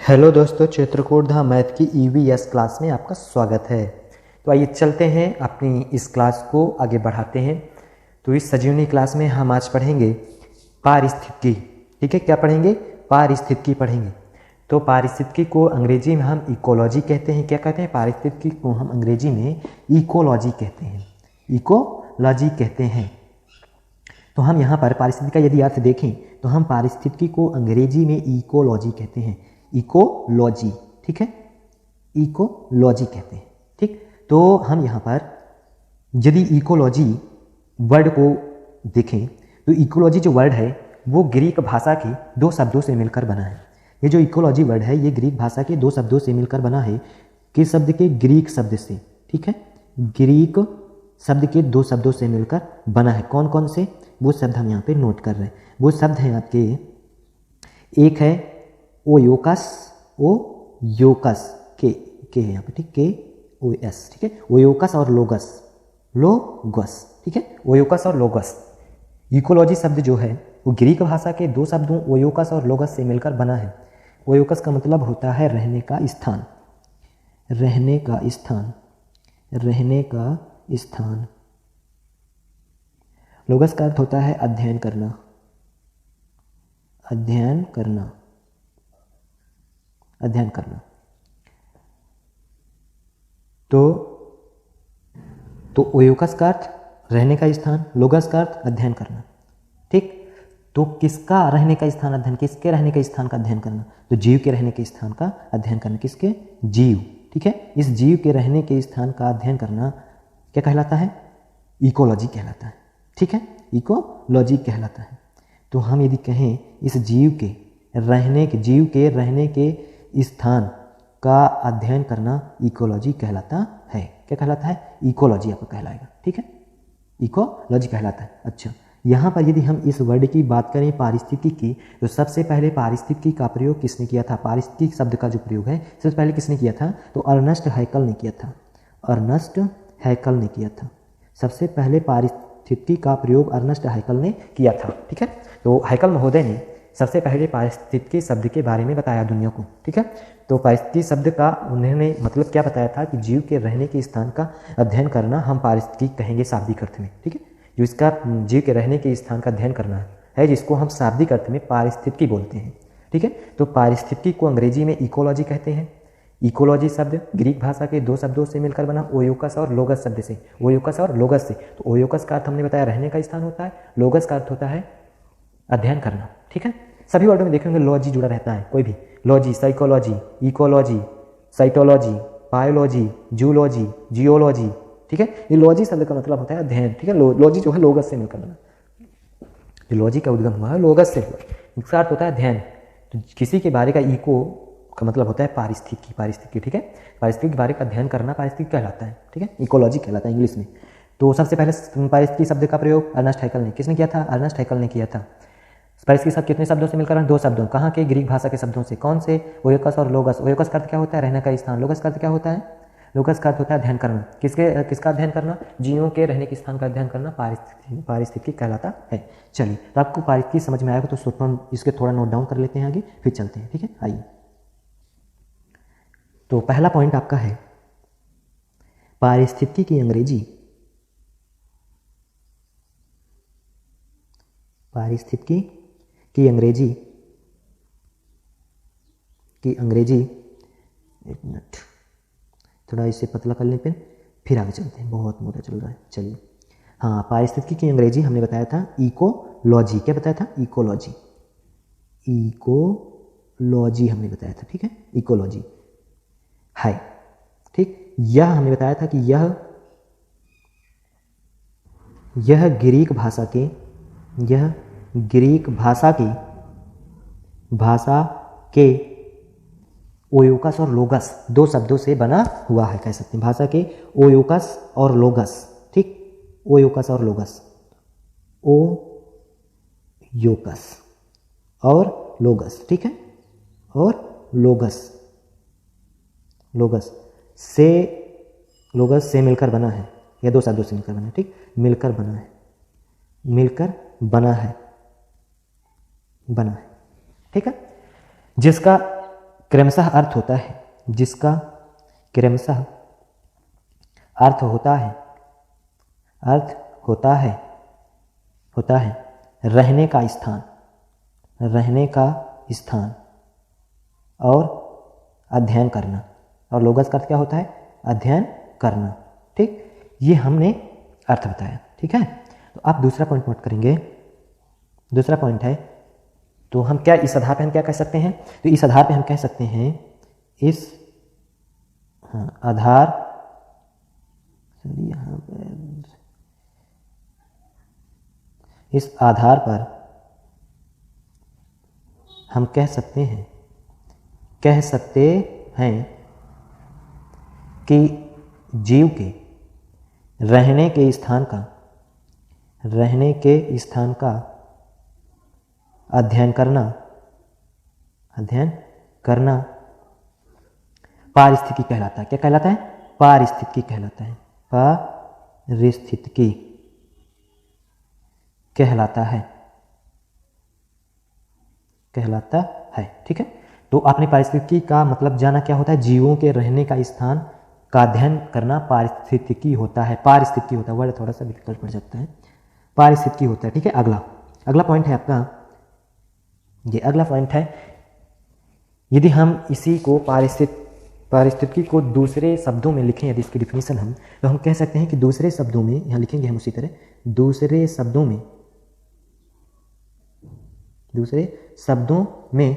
Hello दोस्तों, चित्रकूट धाम math की EVS class में आपका स्वागत है। तो आइए चलते हैं अपनी इस क्लास को आगे बढ़ाते हैं। तो इस सजीवनी क्लास में हम आज पढ़ेंगे पारिस्थितिकी। ठीक है, क्या पढ़ेंगे? पारिस्थितिकी पढ़ेंगे। तो पारिस्थितिकी को अंग्रेजी में हम इकोलॉजी कहते हैं। क्या कहते हैं? पारिस्थितिकी को हम अंग्रेजी में इकोलॉजी कहते हैं। इकोलॉजी कहते हैं। तो हम यहाँ पर पारिस्थितिकी का यदि अर्थ देखें तो हम पारिस्थितिकी को अंग्रेजी में इकोलॉजी कहते हैं। इकोलॉजी, ठीक है, इकोलॉजी कहते हैं। ठीक, तो हम यहाँ पर यदि इकोलॉजी वर्ड को देखें तो इकोलॉजी जो वर्ड है वो ग्रीक भाषा के दो शब्दों से मिलकर बना है। ये जो इकोलॉजी वर्ड है ये ग्रीक भाषा के दो शब्दों से मिलकर बना है। किस शब्द के? ग्रीक शब्द से। ठीक है, ग्रीक शब्द के दो शब्दों से मिलकर बना है। कौन कौन से? वो शब्द हम यहाँ पे नोट कर रहे हैं। वो शब्द हैं आपके, एक है ओयोकस, ओयोकस के है यहाँ पे, ठीक, के ओ एस, ठीक है, ओयोकस और लोगस, लोगस, ठीक है, ओयोकस और लोगस। इकोलॉजी शब्द जो है वो ग्रीक भाषा के दो शब्दों ओयोकस और लोगस से मिलकर बना है। ओयोकस का मतलब होता है रहने का स्थान, रहने का स्थान, रहने का स्थान। लोगस का अर्थ होता है अध्ययन करना, अध्ययन करना, अध्ययन करना। तो ओयोकस का अर्थ रहने का स्थान, लोगस का अर्थ अध्ययन करना। ठीक, तो किसका रहने का स्थान अध्ययन, किसके रहने के स्थान का अध्ययन करना? तो जीव के रहने के स्थान का अध्ययन करना। किसके? जीव। ठीक है, इस जीव के रहने के स्थान का अध्ययन करना क्या कहलाता है? इकोलॉजी कहलाता है। ठीक है, इकोलॉजी कहलाता है। तो हम यदि कहें इस जीव के रहने के स्थान का अध्ययन करना इकोलॉजी कहलाता है। क्या कहलाता है? इकोलॉजी आपको कहलाएगा। ठीक है, इकोलॉजी कहलाता है। अच्छा, यहाँ पर यदि हम इस वर्ड की बात करें पारिस्थितिकी की, तो सबसे पहले पारिस्थितिकी का प्रयोग किसने किया था? पारिस्थितिकी शब्द का जो प्रयोग है सबसे पहले किसने किया था? तो अर्नेस्ट हैकल ने किया था। अर्नेस्ट हैकल ने किया था। सबसे पहले पारिस्थितिकी का प्रयोग अर्नेस्ट हैकल ने किया था। ठीक है, तो हैकल महोदय ने सबसे पहले पारिस्थितिकी शब्द के बारे में बताया दुनिया को। ठीक है, तो पारिस्थितिकी शब्द का उन्होंने मतलब क्या बताया था कि जीव के रहने के स्थान का अध्ययन करना हम पारिस्थितिकी कहेंगे शाब्दिक अर्थ में। ठीक है, जो इसका जीव के रहने के स्थान का अध्ययन करना है जिसको हम शाब्दिक अर्थ में पारिस्थितिकी बोलते हैं। ठीक है, तो पारिस्थितिकी को अंग्रेजी में इकोलॉजी कहते हैं। इकोलॉजी शब्द ग्रीक भाषा के दो शब्दों से मिलकर बना, ओयोकस और लोगस शब्द से, ओयोकस और लोगस से। तो ओयोकस का अर्थ हमने बताया रहने का स्थान होता है, लोगस का अर्थ होता है अध्ययन करना। ठीक है, सभी वर्डों में देखेंगे लॉजी जुड़ा रहता है। कोई भी logy, psychology, ecology, cytology, biology, zoology, geology. ठीक है, ये लॉजी शब्द का मतलब होता है अध्ययन। ठीक है, लॉजी जो है लोगस से मिलकर बना, जो लॉजी का उद्गम हुआ है लोगस से हुआ, इसका अर्थ होता है अध्ययन। तो किसी के बारे का इको का मतलब होता है पारिस्थितिकी, पारिस्थितिकी। ठीक है, पारिस्थितिकी के बारे का अध्ययन करना पारिस्थितिकी कहलाता है। ठीक है, इकोलॉजी कहलाता है इंग्लिश में। तो सबसे पहले पारिस्थितिकी शब्द का प्रयोग अर्नेस्ट हैकल ने, किसने किया था? अर्नेस्ट हैकल ने किया था। पारिस्थितिकी शब्द कितने शब्दों से मिलकर? दो शब्दों। कहाँ के? ग्रीक भाषा के शब्दों से। कौन से? ओयोकस और लोगस। ओयोकस का अर्थ क्या होता है? रहने का स्थान। लोगस का अर्थ क्या होता है? लोगस का अर्थ होता है अध्ययन करना। किसका अध्ययन करना? जीवों के रहने के स्थान का अध्ययन करना पारिस्थितिकी कहलाता है। चलिए, तो आपको पारिस्थितिकी समझ में आएगा तो सोचो हम इसके थोड़ा नोट डाउन कर लेते हैं, आगे फिर चलते हैं। ठीक है, आइए। तो पहला पॉइंट आपका है पारिस्थितिकी की अंग्रेजी, पारिस्थितिकी की अंग्रेजी, एक मिनट, थोड़ा इसे पतला कर लें पेन, फिर आगे चलते हैं, बहुत मोटा चल रहा है। चलिए, हाँ, पारिस्थितिकी की अंग्रेजी हमने बताया था इकोलॉजी। क्या बताया था? इकोलॉजी, इकोलॉजी हमने बताया था। ठीक है, इकोलॉजी है। ठीक, यह हमने बताया था कि यह ग्रीक भाषा के ओयोकस और लोगस दो शब्दों से बना हुआ है, कह सकते हैं। भाषा के ओयोकस और लोगस। ठीक, ओयोकस और लोगस, ओयोकस और लोगस। ठीक है, और लोगस से मिलकर बना है, या दो शब्दों से मिलकर बना है। ठीक, मिलकर बना है। ठीक है, जिसका क्रमशः अर्थ होता है, जिसका क्रमशः अर्थ होता है रहने का स्थान और अध्ययन करना। और लोगस का अर्थ क्या होता है? अध्ययन करना। ठीक, ये हमने अर्थ बताया। ठीक है, तो आप दूसरा पॉइंट नोट करेंगे। दूसरा पॉइंट है, तो हम क्या इस आधार पे हम क्या कह सकते हैं? तो इस आधार पे हम कह सकते हैं, इस आधार, यहाँ पर इस आधार पर हम कह सकते हैं कि जीव के रहने के स्थान का अध्ययन करना पारिस्थितिकी कहलाता है। क्या कहलाता है? पारिस्थितिकी कहलाता है। पारिस्थितिकी कहलाता है। ठीक है, तो आपने पारिस्थितिकी का मतलब जाना, क्या होता है? जीवों के रहने का स्थान का अध्ययन करना पारिस्थितिकी होता है। पारिस्थितिकी होता है, वर्ड थोड़ा सा डिफिकल्ट पड़ जाता है, पारिस्थितिकी होता है। ठीक है, अगला पॉइंट है आपका, ये अगला पॉइंट है, यदि हम इसी को पारिस्थितिकी को दूसरे शब्दों में लिखें, यदि इसकी डिफिनीशन हम, तो हम कह सकते हैं कि दूसरे शब्दों में, यहाँ लिखेंगे हम उसी तरह, दूसरे शब्दों में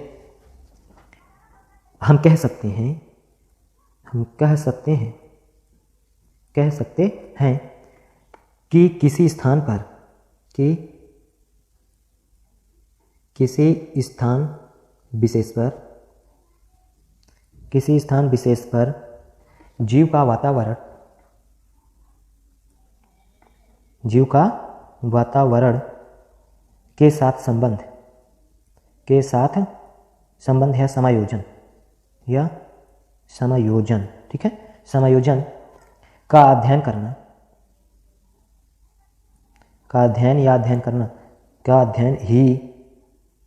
हम कह सकते हैं कि किसी स्थान विशेष पर जीव का वातावरण के साथ संबंध या समायोजन, ठीक है, समायोजन का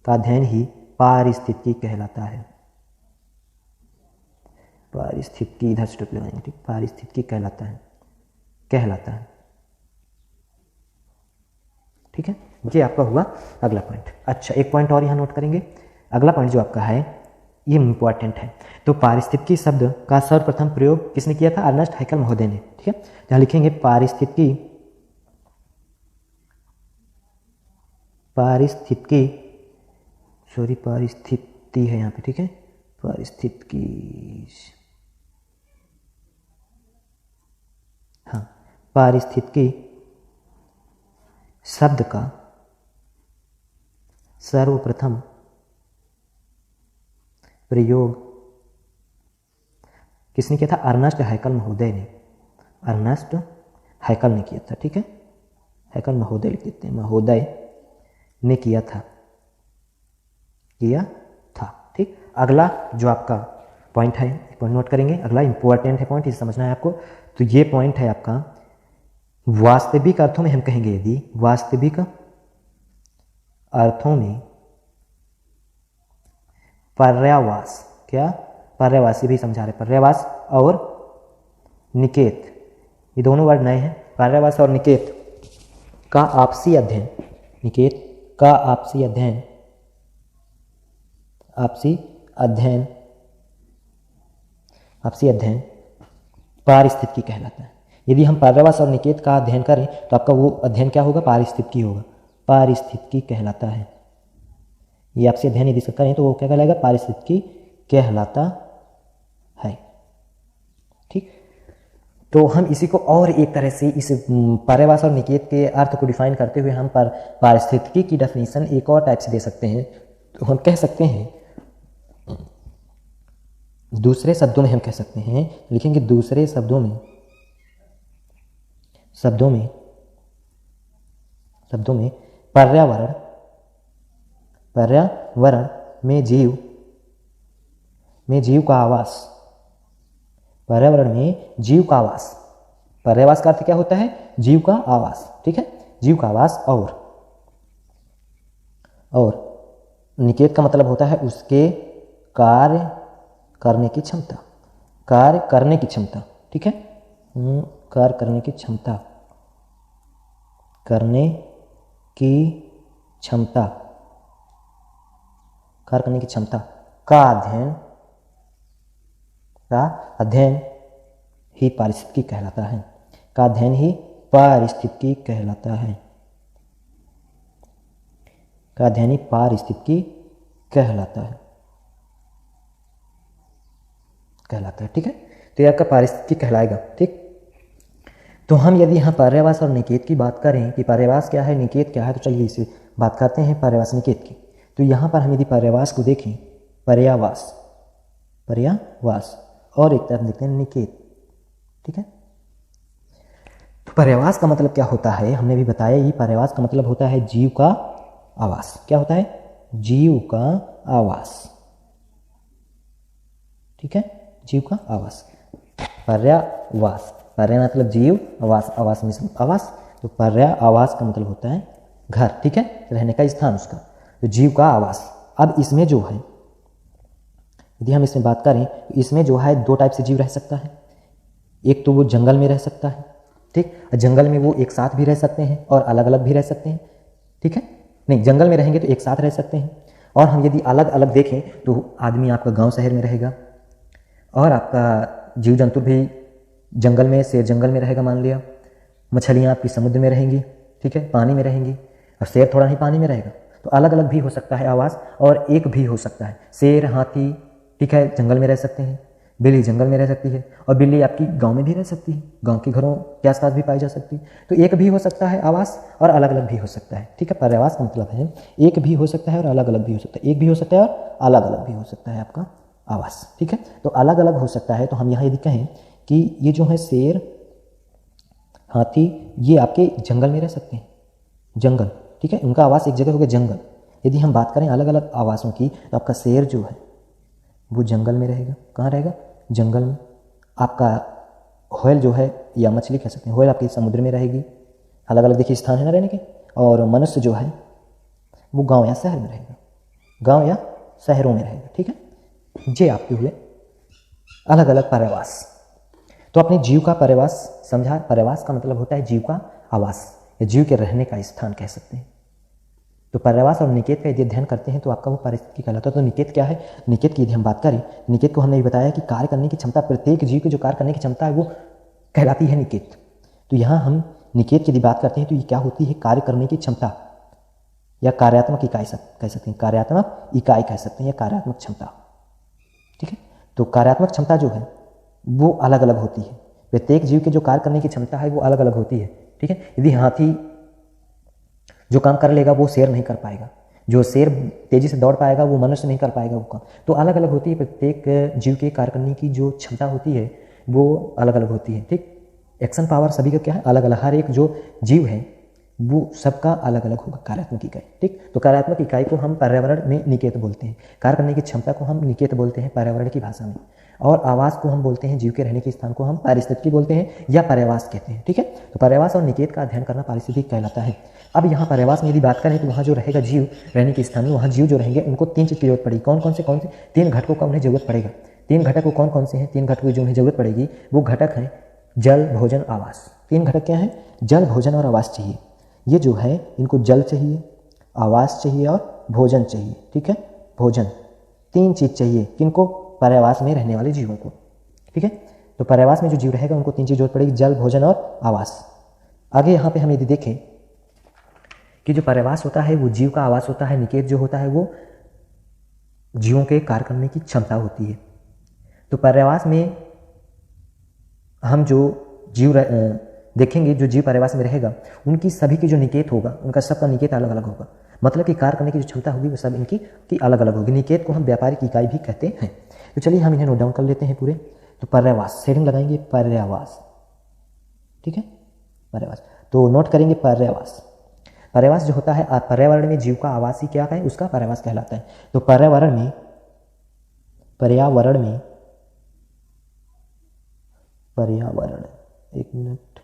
अध्ययन ही पारिस्थितिकी कहलाता है। पारिस्थितिकी इधर स्टॉप लगाएंगे। ठीक, पारिस्थितिकी कहलाता है। ठीक है, ये आपका हुआ अगला पॉइंट। अच्छा, एक पॉइंट और यहाँ नोट करेंगे। अगला पॉइंट जो आपका है, ये इंपॉर्टेंट है। तो पारिस्थितिकी शब्द का सर्वप्रथम प्रयोग किसने किया था? अर्नेस्ट हैकेल महोदय ने। ठीक है, यहाँ लिखेंगे पारिस्थितिकी है यहाँ पे। ठीक है, पारिस्थितिकी, हाँ, पारिस्थितिकी शब्द का सर्वप्रथम प्रयोग किसने किया था? अर्नेस्ट हैकेल महोदय ने। अर्नेस्ट हैकेल ने किया था। ठीक है, हैकेल महोदय लिख देते हैं, महोदय ने किया था। ठीक, अगला जो आपका पॉइंट है, पॉइंट नोट करेंगे। अगला इंपॉर्टेंट है पॉइंट, इसे समझना है आपको। तो ये पॉइंट है आपका, वास्तविक अर्थों में हम कहेंगे, यदि वास्तविक अर्थों में पर्यावास, क्या पर्यावासी भी समझा रहे, पर्यावास और निकेत, ये दोनों वर्ड नए हैं। पर्यावास और निकेत का आपसी अध्ययन, पारिस्थितिकी कहलाता है। यदि हम पर्यावास और निकेत का अध्ययन करें तो आपका वो अध्ययन क्या होगा? पारिस्थितिकी होगा। पारिस्थितिकी कहलाता है। ये आपसे अध्ययन यदि इसका करें तो वो क्या कहलाएगा? पारिस्थितिकी कहलाता है। ठीक, तो हम इसी को और एक तरह से, इस पर्यावास और निकेत के अर्थ को डिफाइन करते हुए हम पारिस्थितिकी की डेफिनेशन एक और टाइप से दे सकते हैं। तो हम कह सकते हैं, दूसरे शब्दों में हम कह सकते हैं, लिखेंगे दूसरे शब्दों में पर्यावरण में जीव का आवास, पर्यावरण में जीव का आवास, पर्यावास का अर्थ क्या होता है? जीव का आवास। ठीक है, जीव का आवास, और निकेत का मतलब होता है उसके कार्य करने की क्षमता, कार्य करने की क्षमता, ठीक है, कार्य करने की क्षमता, करने की क्षमता, कार्य करने की क्षमता का अध्ययन ही पारिस्थितिकी कहलाता है, का अध्ययन ही पारिस्थितिकी कहलाता है, का अध्ययन ही पारिस्थितिकी कहलाता है, ठीक है। तो ये आपका पारिस्थितिकी कहलाएगा, ठीक। तो हम यदि यहाँ पर्यावास और निकेत की बात करें कि पर्यावास क्या है, निकेत क्या है, तो चलिए इसे बात करते हैं पर्यावास निकेत की। तो यहाँ पर हम यदि पर्यावास को देखें, पर्यावास और एक तरफ देखते हैं निकेत, ठीक है। तो पर्यावास का मतलब क्या होता है, हमने भी बताया, ये पर्यावास का मतलब होता है जीव का आवास। क्या होता है? जीव का आवास, ठीक है, जीव का आवास। पर्यावास, पर्या मतलब जीव, आवास, आवास में आवास, तो पर्या आवास का मतलब होता है घर, ठीक है, रहने का स्थान उसका, तो जीव का आवास। अब इसमें जो है, यदि हम इसमें बात करें तो इसमें जो है दो टाइप से जीव रह सकता है। एक तो वो जंगल में रह सकता है, ठीक, जंगल में वो एक साथ भी रह सकते हैं और अलग अलग भी रह सकते हैं, ठीक है। नहीं, जंगल में रहेंगे तो एक साथ रह सकते हैं, और हम यदि अलग अलग देखें तो आदमी आपका गांव शहर में रहेगा और आपका जीव जंतु भी जंगल में, शेर जंगल में रहेगा मान लिया, मछलियाँ आपकी समुद्र में रहेंगी, ठीक है, पानी में रहेंगी, और शेर थोड़ा ही पानी में रहेगा। तो अलग अलग भी हो सकता है आवास, और एक भी हो सकता है। शेर, हाथी, ठीक है, जंगल में रह सकते हैं, बिल्ली जंगल में रह सकती है, और बिल्ली आपकी गांव में भी रह सकती है, गांव के घरों के आसपास भी पाई जा सकती है। तो एक भी हो सकता है आवास और अलग अलग भी हो सकता है, ठीक है। पर्यावास का मतलब है एक भी हो सकता है और अलग अलग भी हो सकता है, एक भी हो सकता है और अलग अलग भी हो सकता है आपका आवास, ठीक है। तो अलग अलग हो सकता है, तो हम यहाँ यदि कहें कि ये जो है शेर, हाथी, ये आपके जंगल में रह सकते हैं, जंगल, ठीक है, उनका आवास एक जगह हो गया जंगल। यदि हम बात करें अलग अलग आवासों की, तो आपका शेर जो है वो जंगल में रहेगा। कहाँ रहेगा? जंगल में। आपका व्हेल जो है, या मछली कह सकते हैं, व्हेल आपकी समुद्र में रहेगी। अलग अलग देखिए स्थान है ना रहने के। और मनुष्य जो है वो गांव या शहर में रहेगा, गांव या शहरों में रहेगा, ठीक है। ये आपके हुए अलग अलग पर्यावास। तो अपने जीव का पर्यावास समझा। पर्यावास का मतलब होता है जीव का आवास, या जीव के रहने का स्थान कह सकते हैं। तो पर्यावास और निकेत का यदि अध्ययन करते हैं तो आपका वो पारिस्थितिकी कहलाता है। तो निकेत क्या है? निकेत की यदि हम बात करें, निकेत को हमने भी बताया कि कार्य करने की क्षमता, प्रत्येक जीव की जो कार्य करने की क्षमता है वो कहलाती है निकेत। तो यहाँ हम निकेत की यदि बात करते हैं तो ये क्या होती है? कार्य करने की क्षमता, या कार्यात्मक इकाई कह सकते हैं, कार्यात्मक इकाई कह सकते हैं, या कार्यात्मक क्षमता, ठीक है। तो कार्यात्मक क्षमता जो है वो अलग अलग होती है। प्रत्येक जीव के जो कार्य करने की क्षमता है वो अलग अलग होती है, ठीक है। यदि हाथी जो काम कर लेगा वो शेर नहीं कर पाएगा, जो शेर तेजी से दौड़ पाएगा वो मनुष्य नहीं कर पाएगा वो काम। तो अलग अलग होती है, प्रत्येक जीव के कार्य करने की जो क्षमता होती है वो अलग अलग होती है, ठीक। एक्शन पावर सभी का क्या है? अलग अलग। हर एक जो जीव है वो सबका अलग अलग होगा कार्यात्मक इकाई, ठीक। तो कार्यात्मक इकाई को हम पर्यावरण में निकेत बोलते हैं, कार्य करने की क्षमता को हम निकेत बोलते हैं पर्यावरण की भाषा में, और आवास को हम बोलते हैं, जीव के रहने के स्थान को हम पारिस्थितिकी बोलते हैं या पर्यावास कहते हैं, ठीक है। तो पर्यावास और निकेत का अध्ययन करना पारिस्थितिकी कहलाता है। अब यहाँ पर्यावास में यदि बात करें तो वहाँ जो रहेगा जीव रहने के स्थान में, वहाँ जीव जो रहेंगे उनको तीन चीज़ की जरूरत पड़ेगी। कौन से तीन घटकों का उन्हें जरूरत पड़ेगा। तीन घटक को कौन से हैं? तीन घटकों की जो उन्हें जरूरत पड़ेगी वो घटक हैं जल, भोजन, आवास। तीन घटक क्या हैं? जल, भोजन और आवास चाहिए। ये जो है इनको जल चाहिए, आवास चाहिए और भोजन चाहिए, ठीक है। भोजन, तीन चीज़ चाहिए किनको? पर्यावास में रहने वाले जीवों को, ठीक है। तो पर्यावास में जो जीव रहेगा उनको तीन चीज़ जरूरत पड़ेगी, जल, भोजन और आवास। आगे यहाँ पे हम यदि देखें कि जो पर्यावास होता है वो जीव का आवास होता है, निकेत जो होता है वो जीवों के कार्य करने की क्षमता होती है। तो पर्यावास में हम जो जीव देखेंगे, जो जीव पर्यावास में रहेगा उनकी सभी की जो निकेत होगा, उनका सबका निकेत अलग अलग होगा। मतलब कि कार्य करने की जो क्षमता होगी वो सब इनकी की अलग अलग होगी। निकेत को हम व्यापारिक इकाई भी कहते हैं। तो चलिए हम इन्हें नोट डाउन कर लेते हैं पूरे। तो पर्यावास, शेडिंग लगाएंगे पर्यावास, ठीक है, पर्यावास। तो नोट करेंगे पर्यावास। पर्यावास जो होता है पर्यावरण में जीव का आवास ही क्या है? उसका पर्यावास कहलाता है। तो पर्यावरण में एक मिनट,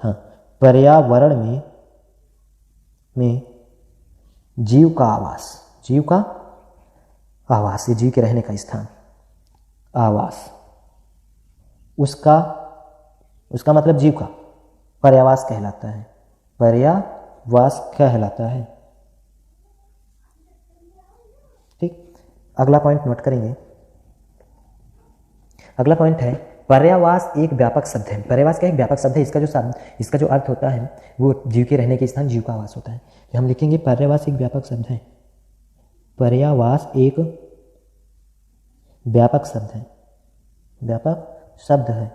हाँ, पर्यावरण में जीव का आवास, जीव का आवास, ये जीव के रहने का स्थान, आवास, उसका मतलब जीव का पर्यावास कहलाता है, पर्यावास कहलाता है। ठीक, अगला पॉइंट नोट करेंगे। अगला पॉइंट है पर्यावास एक व्यापक शब्द है। पर्यावास क्या एक व्यापक शब्द है। इसका जो अर्थ होता है वो जीव के रहने के स्थान, जीव का आवास होता है। तो हम लिखेंगे पर्यावास एक व्यापक शब्द है। पर्यावास एक व्यापक शब्द है, व्यापक शब्द है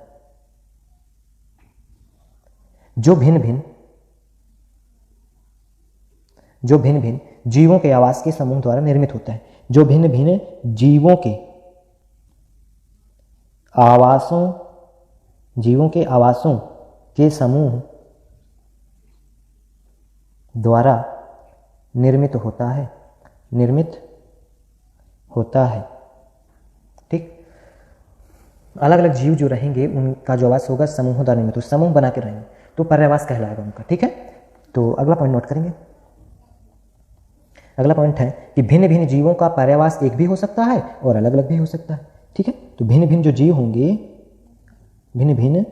जो भिन्न भिन्न जीवों के आवास के समूह द्वारा निर्मित होता है। जो भिन्न भिन्न जीवों के आवासों के समूह द्वारा निर्मित होता है। ठीक, अलग अलग जीव जो रहेंगे उनका जो आवास होगा समूहों द्वारा निर्मित, तो समूह बना के रहेंगे तो पर्यावास कहलाएगा उनका। ठीक है, तो अगला पॉइंट नोट करेंगे। अगला पॉइंट है कि भिन्न भिन्न जीवों का पर्यावास एक भी हो सकता है और अलग अलग भी हो सकता है। ठीक है, तो भिन्न भिन्न जो जीव होंगे, भिन्न भिन्न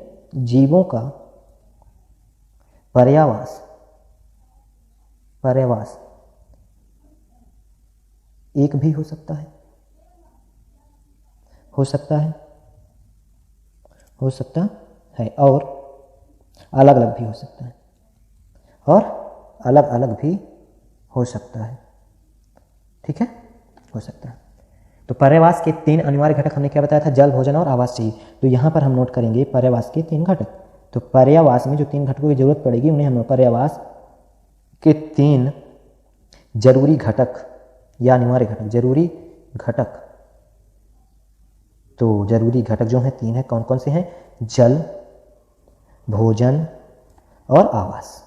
जीवों का पर्यावास एक भी हो सकता है, और अलग अलग भी हो सकता है, ठीक है, हो सकता है। तो पर्यावास के 3 अनिवार्य घटक हमने क्या बताया था, जल, भोजन और आवास चाहिए। तो यहाँ पर हम नोट करेंगे पर्यावास के 3 घटक। तो पर्यावास में जो 3 घटकों की जरूरत पड़ेगी उन्हें हम पर्यावास के 3 जरूरी घटक या अनिवार्य घटक, जरूरी घटक। तो जरूरी घटक जो हैं 3 हैं, कौन कौन से हैं, जल, भोजन और आवास।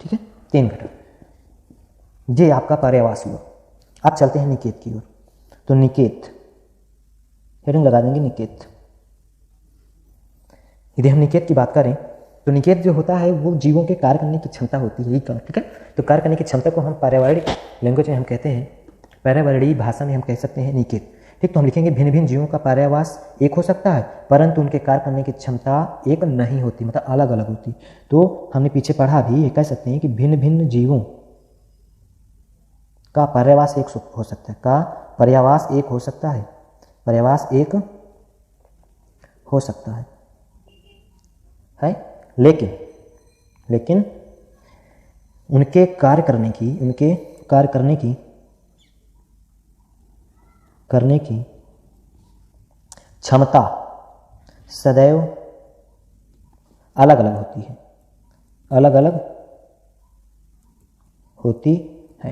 ठीक है, 3 घटक, ये आपका पर्यावास हुआ। अब चलते हैं निकेत की ओर। तो निकेत, हेडिंग लगा देंगे निकेत। यदि हम निकेत की बात करें तो निकेत जो होता है वो जीवों के कार्य करने की क्षमता होती है। ठीक है, तो कार्य करने की क्षमता को हम पर्यावरणिक लैंग्वेज में हम कहते हैं, पर्यावरणीय भाषा में हम कह सकते हैं निकेत। ठीक, तो हम लिखेंगे भिन्न भिन्न जीवों का पर्यावास एक हो सकता है परंतु उनके कार्य करने की क्षमता एक नहीं होती, मतलब अलग अलग होती। तो हमने पीछे पढ़ा भी, ये कह सकते हैं कि भिन्न भिन्न जीवों का पर्यावास एक हो सकता है, पर्यावास एक हो सकता है, पर्यावास एक हो सकता है, लेकिन उनके कार्य करने की क्षमता सदैव अलग अलग होती है,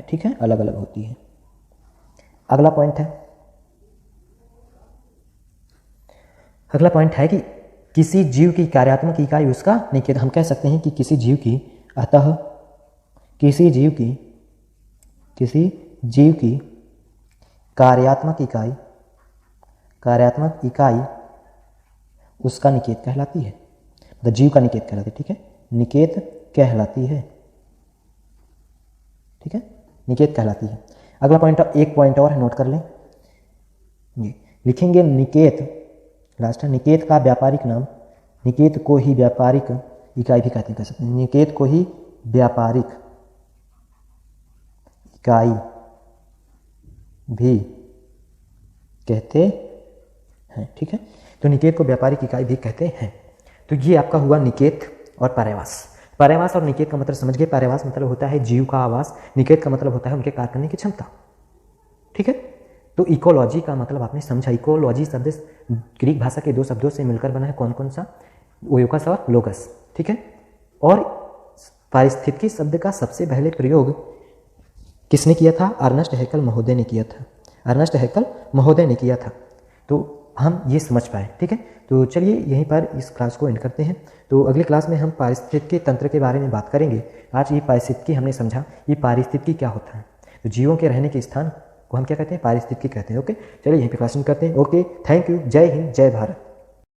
ठीक है, अलग अलग होती है। अगला पॉइंट है कि किसी जीव की कार्यात्मक इकाई उसका निकेत। हम कह सकते हैं कि किसी जीव की कार्यात्मक इकाई उसका निकेत कहलाती है, मतलब जीव का निकेत कहलाती है। ठीक है, निकेत कहलाती है, ठीक है, निकेत कहलाती है। अगला पॉइंट, एक पॉइंट और नोट कर लें, लिखेंगे निकेत, लास्ट है, निकेत का व्यापारिक नाम, निकेत को ही व्यापारिक इकाई भी कहते हैं, कह सकते हैं, निकेत को ही व्यापारिक इकाई भी कहते हैं। ठीक है, तो निकेत को व्यापारिक इकाई भी कहते हैं। तो ये आपका हुआ निकेत और पर्यावास। पर्यावास और निकेत का मतलब समझ गए। पर्यावास मतलब होता है जीव का आवास, निकेत का मतलब होता है उनके कार्य करने की क्षमता। ठीक है, तो इकोलॉजी का मतलब आपने समझा। इकोलॉजी शब्द ग्रीक भाषा के 2 शब्दों से मिलकर बना है, कौन कौन सा, ओयोकस और लोगस। ठीक है, और पारिस्थितिकी शब्द का सबसे पहले प्रयोग किसने किया था, अर्नेस्ट हैकेल महोदय ने किया था, अर्नेस्ट हैकेल महोदय ने किया था। तो हम ये समझ पाए। ठीक है, तो चलिए यहीं पर इस क्लास को एंड करते हैं। तो अगली क्लास में हम पारिस्थितिकी तंत्र के बारे में बात करेंगे। आज ये पारिस्थितिकी हमने समझा, ये पारिस्थितिकी क्या होता है। तो जीवों के रहने के स्थान को हम क्या कहते हैं, पारिस्थितिकी कहते हैं। ओके, चलिए यहीं पे क्लास करते हैं। ओके, थैंक यू, जय हिंद, जय भारत।